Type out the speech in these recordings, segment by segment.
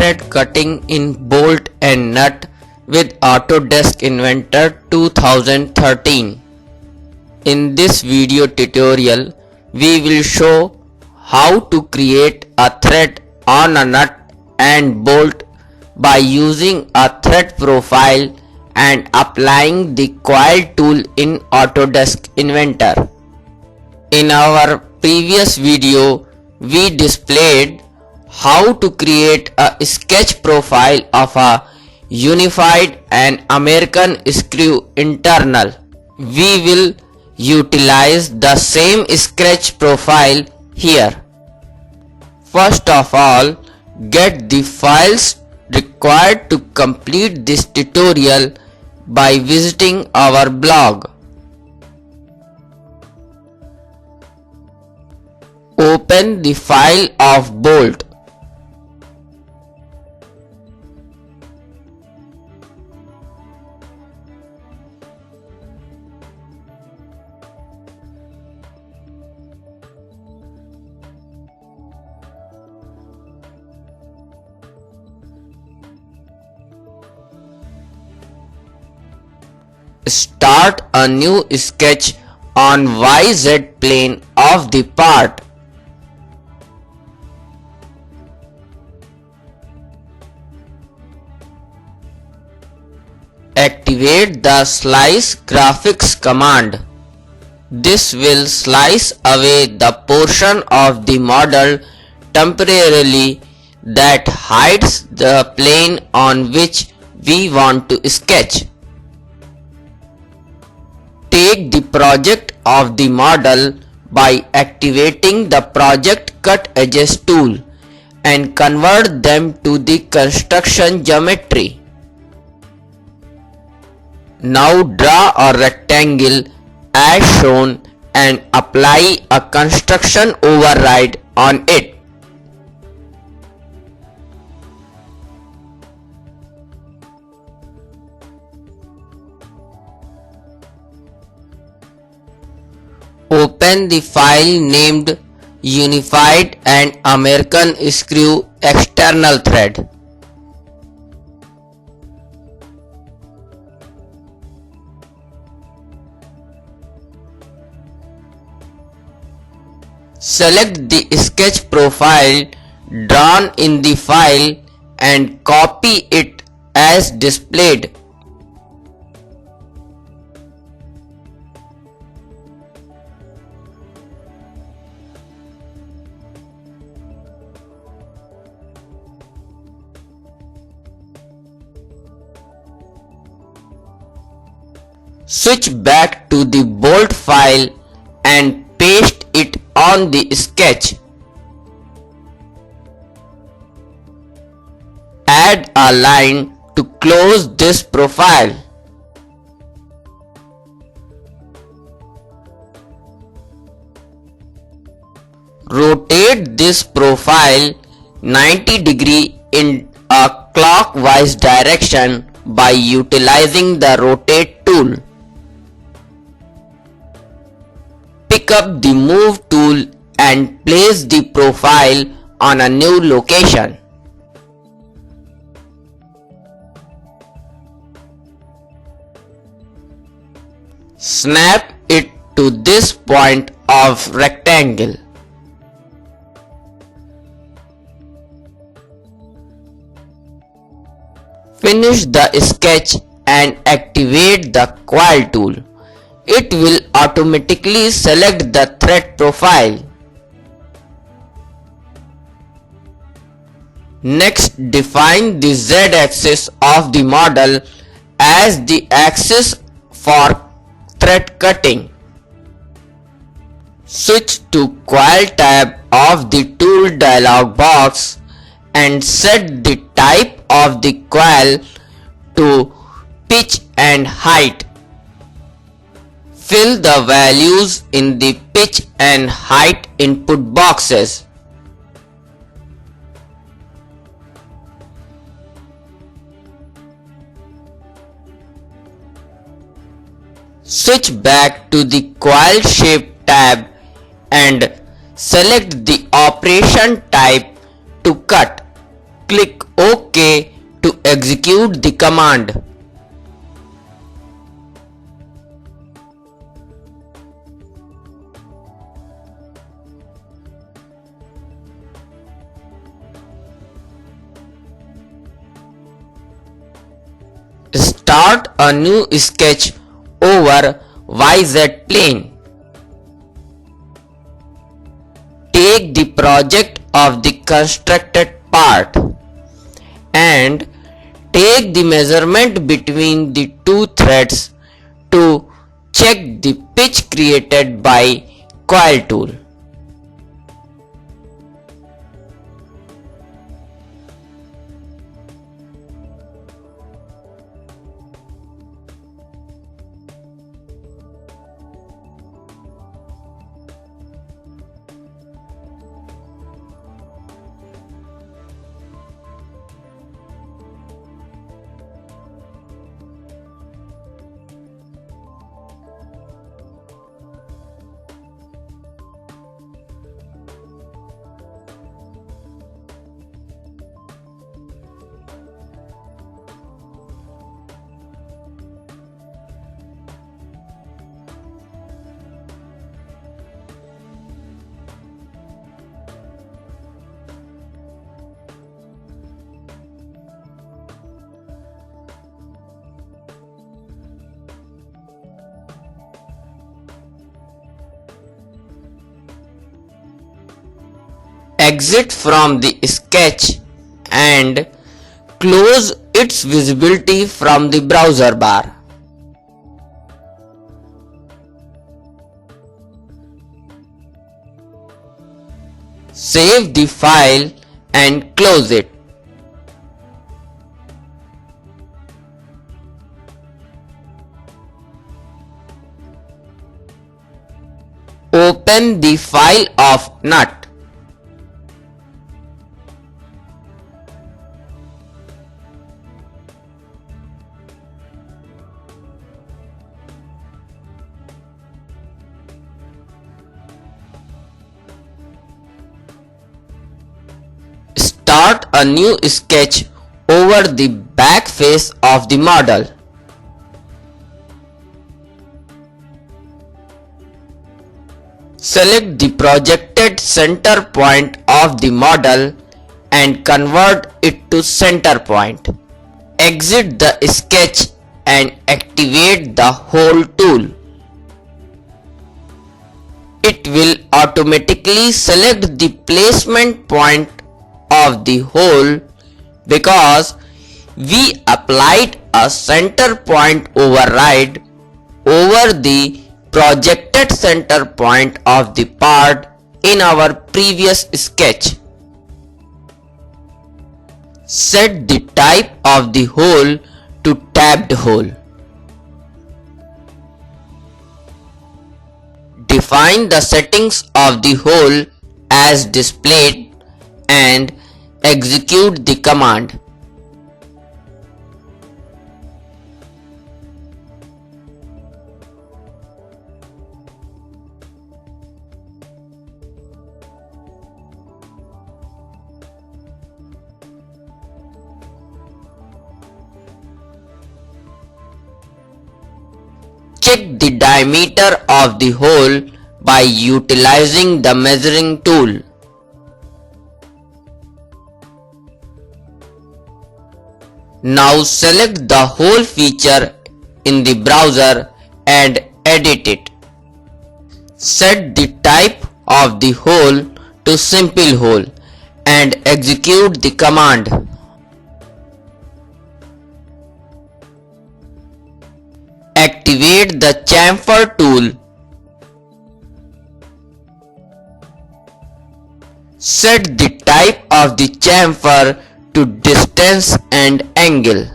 thread cutting in bolt and nut with Autodesk Inventor 2013. In this video tutorial, we will show how to create a thread on a nut and bolt by using a thread profile and applying the coil tool in Autodesk Inventor. In our previous video, we displayed how to create a sketch profile of a unified and American screw internal. We will utilize the same sketch profile here. First of all, get the files required to complete this tutorial by visiting our blog. Open the file of bolt. Start a new sketch on YZ plane of the part. Activate the Slice Graphics command. This will slice away the portion of the model temporarily that hides the plane on which we want to sketch. Take the project of the model by activating the Project Cut Edges tool and convert them to the construction geometry. Now draw a rectangle as shown and apply a construction override on it. Open the file named Unified and American Screw External Thread. Select the sketch profile drawn in the file and copy it as displayed. Switch back to the bolt file and paste it on the sketch. Add a line to close this profile. Rotate this profile 90 degrees in a clockwise direction by utilizing the rotate tool. Pick up the move tool and place the profile on a new location. Snap it to this point of rectangle. Finish the sketch and activate the coil tool. It will automatically select the thread profile. Next, define the Z-axis of the model as the axis for thread cutting. Switch to Coil tab of the Tool dialog box and set the type of the coil to pitch and height. Fill the values in the pitch and height input boxes. Switch back to the Coil Shape tab and select the operation type to cut. Click OK to execute the command. Start a new sketch over YZ plane. Take the project of the constructed part and take the measurement between the two threads to check the pitch created by coil tool. Exit from the sketch and close its visibility from the browser bar. Save the file and close it. Open the file of nut. Start a new sketch over the back face of the model. Select the projected center point of the model and convert it to center point. Exit the sketch and activate the hole tool. It will automatically select the placement point of the hole because we applied a center point override over the projected center point of the part in our previous sketch. Set the type of the hole to tabbed hole. Define the settings of the hole as displayed and execute the command. Check the diameter of the hole by utilizing the measuring tool. Now select the hole feature in the browser and edit it. Set the type of the hole to simple hole and execute the command. Activate the chamfer tool. Set the type of the chamfer to distance and angle.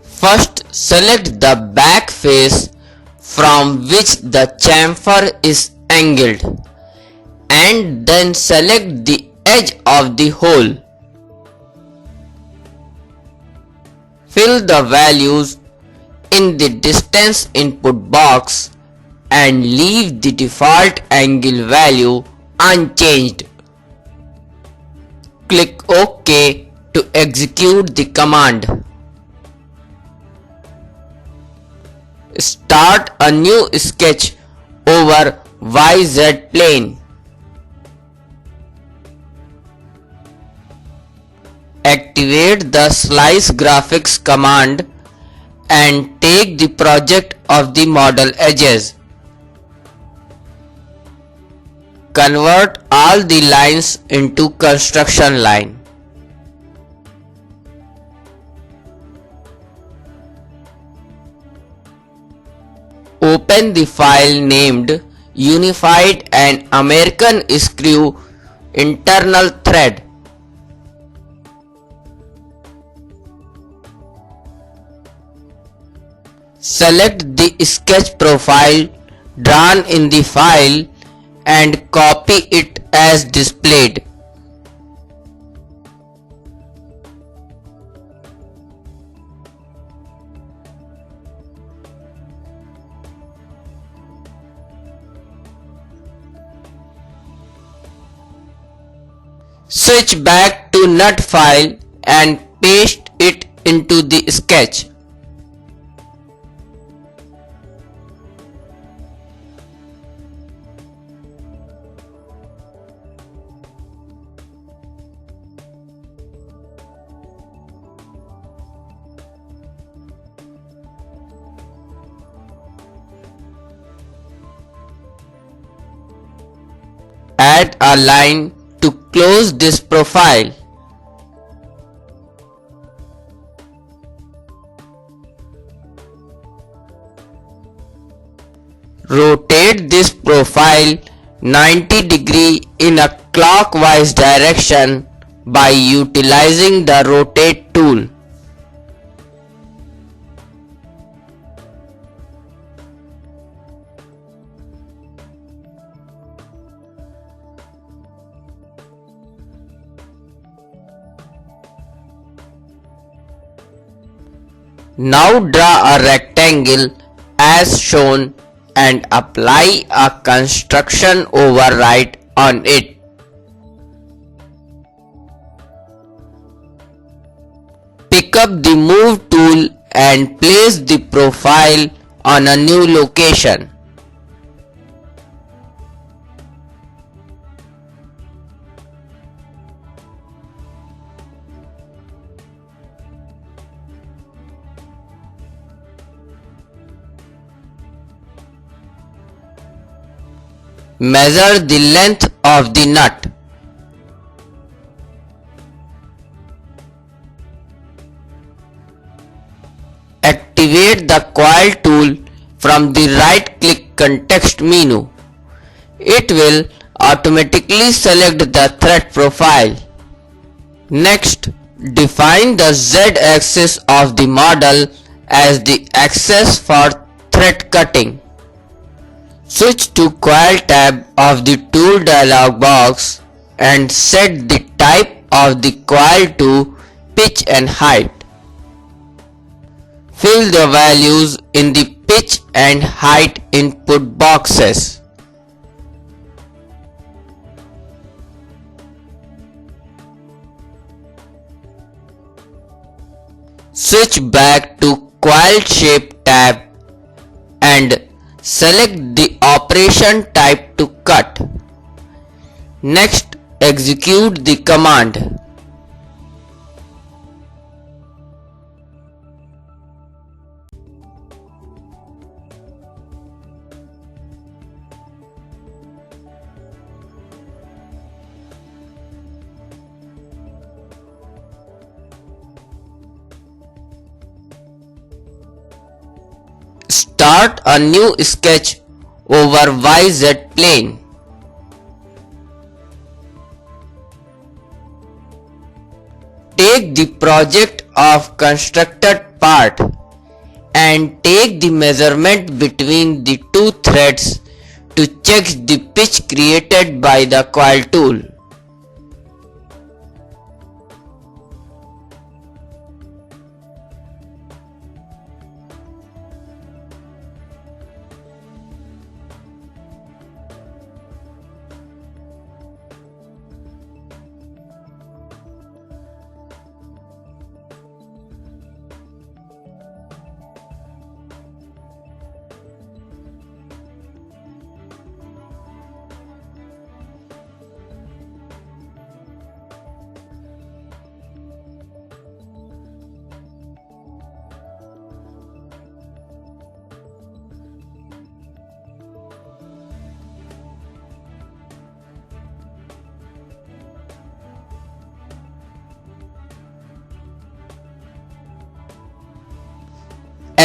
First select the back face from which the chamfer is angled and then select the edge of the hole. Fill the values in the distance input box and leave the default angle value unchanged. Click OK to execute the command. Start a new sketch over YZ plane. Activate the Slice Graphics command and take the project of the model edges. Convert all the lines into construction line. Open the file named Unified and American Screw Internal Thread. Select the sketch profile drawn in the file and copy it as displayed. Switch back to nut file and paste it into the sketch. Add a line to close this profile. Rotate this profile 90 degrees in a clockwise direction by utilizing the rotate tool. Now draw a rectangle as shown and apply a construction override on it. Pick up the move tool and place the profile on a new location. Measure the length of the nut. Activate the coil tool from the right click context menu. It will automatically select the thread profile. Next, define the Z axis of the model as the axis for thread cutting. Switch to Coil tab of the Tool dialog box and set the type of the coil to pitch and height. Fill the values in the pitch and height input boxes. Switch back to Coil Shape tab and select the operation type to cut. Next, execute the command. Start a new sketch over YZ plane. Take the project of constructed part and take the measurement between the two threads to check the pitch created by the coil tool.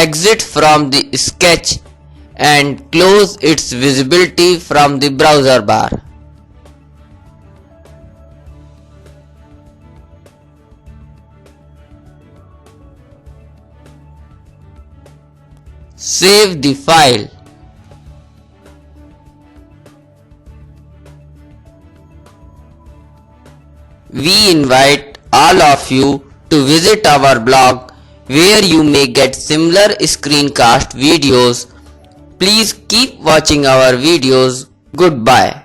exit from the sketch and close its visibility from the browser bar. Save the file. We invite all of you to visit our blog where you may get similar screencast videos. Please keep watching our videos. Goodbye.